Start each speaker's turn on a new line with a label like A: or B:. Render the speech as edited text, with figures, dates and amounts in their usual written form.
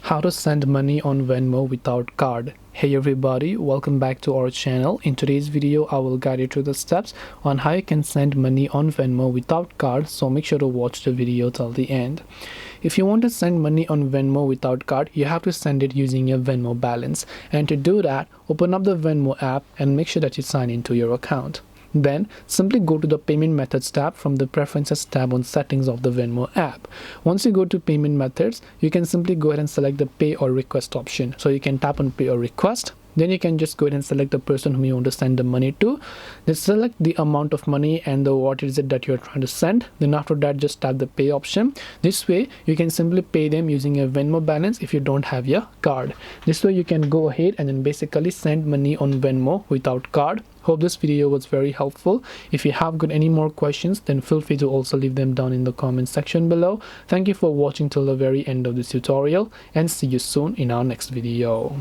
A: How to send money on Venmo without card. Hey everybody, welcome back to our channel. In today's video, I will guide you through the steps on how you can send money on Venmo without card, so make sure to watch the video till the end. If you want to send money on Venmo without card, you have to send it using your Venmo balance. And to do that, open up the Venmo app and make sure that you sign into your account. Then simply go to the payment methods tab from the preferences tab on settings of the Venmo app. Once you go to payment methods, you can simply go ahead and select the pay or request option. So you can tap on pay or request. Then you can just go ahead and select the person whom you want to send the money to. Then select the amount of money and what is it that you're trying to send. Then after that, just tap the pay option. This way you can simply pay them using your Venmo balance if you don't have your card. This way you can go ahead and then basically send money on Venmo without card. Hope this video was very helpful. If you have got any more questions, then feel free to also leave them down in the comment section below. Thank you for watching till the very end of this tutorial, and see you soon in our next video.